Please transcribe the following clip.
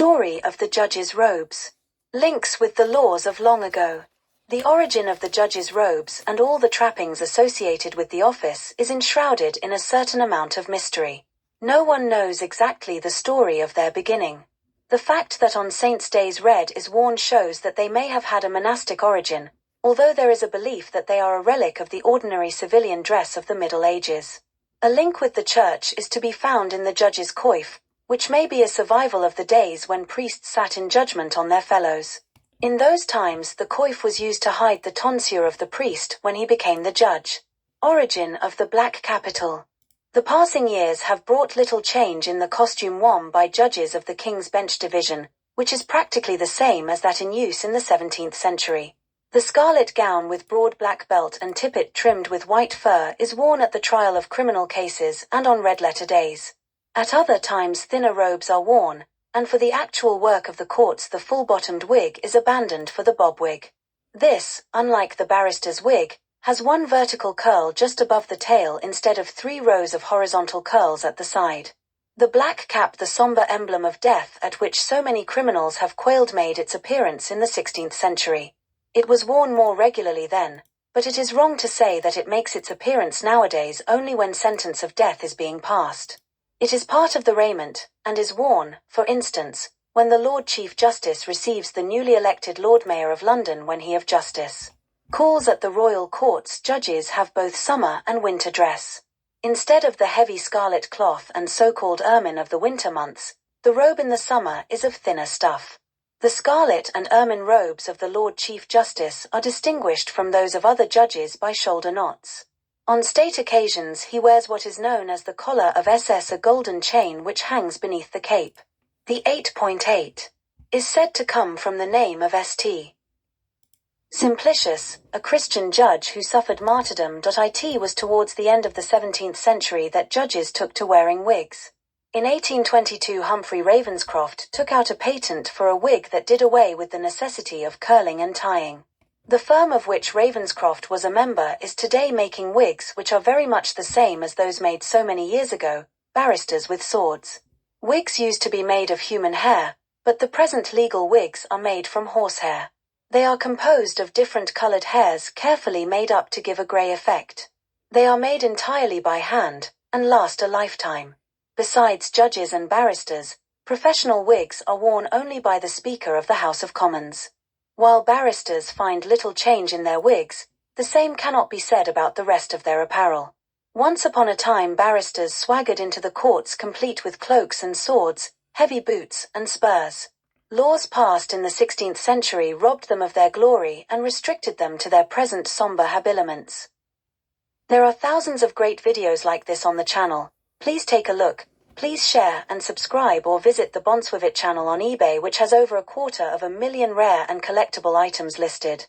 Story of the judges' robes. Links with the laws of long ago. The origin of the judges' robes and all the trappings associated with the office is enshrouded in a certain amount of mystery. No one knows exactly the story of their beginning. The fact that on saints' days red is worn shows that they may have had a monastic origin, although there is a belief that they are a relic of the ordinary civilian dress of the Middle Ages. A link with the church is to be found in the judge's coif, which may be a survival of the days when priests sat in judgment on their fellows. In those times the coif was used to hide the tonsure of the priest when he became the judge. Origin of the black capital. The passing years have brought little change in the costume worn by judges of the King's Bench division, which is practically the same as that in use in the 17th century. The scarlet gown with broad black belt and tippet trimmed with white fur is worn at the trial of criminal cases and on red-letter days. At other times thinner robes are worn, and for the actual work of the courts the full-bottomed wig is abandoned for the bob wig. This, unlike the barrister's wig, has one vertical curl just above the tail instead of 3 rows of horizontal curls at the side. The black cap, the somber emblem of death at which so many criminals have quailed, made its appearance in the 16th century. It was worn more regularly then, but it is wrong to say that it makes its appearance nowadays only when sentence of death is being passed. It is part of the raiment, and is worn, for instance, when the Lord Chief Justice receives the newly elected Lord Mayor of London when he of justice calls at the royal courts. Judges have both summer and winter dress. Instead of the heavy scarlet cloth and so-called ermine of the winter months, the robe in the summer is of thinner stuff. The scarlet and ermine robes of the Lord Chief Justice are distinguished from those of other judges by shoulder knots. On state occasions he wears what is known as the collar of SS, a golden chain which hangs beneath the cape. The 8.8 is said to come from the name of St. Simplicius, a Christian judge who suffered martyrdom. It was towards the end of the 17th century that judges took to wearing wigs. In 1822 Humphrey Ravenscroft took out a patent for a wig that did away with the necessity of curling and tying. The firm of which Ravenscroft was a member is today making wigs which are very much the same as those made so many years ago, barristers with swords. Wigs used to be made of human hair, but the present legal wigs are made from horsehair. They are composed of different colored hairs carefully made up to give a gray effect. They are made entirely by hand, and last a lifetime. Besides judges and barristers, professional wigs are worn only by the Speaker of the House of Commons. While barristers find little change in their wigs, the same cannot be said about the rest of their apparel. Once upon a time barristers swaggered into the courts complete with cloaks and swords, heavy boots and spurs. Laws passed in the 16th century robbed them of their glory and restricted them to their present somber habiliments. There are thousands of great videos like this on the channel. Please take a look, please share and subscribe, or visit the Bonswivit channel on eBay, which has over 250,000 rare and collectible items listed.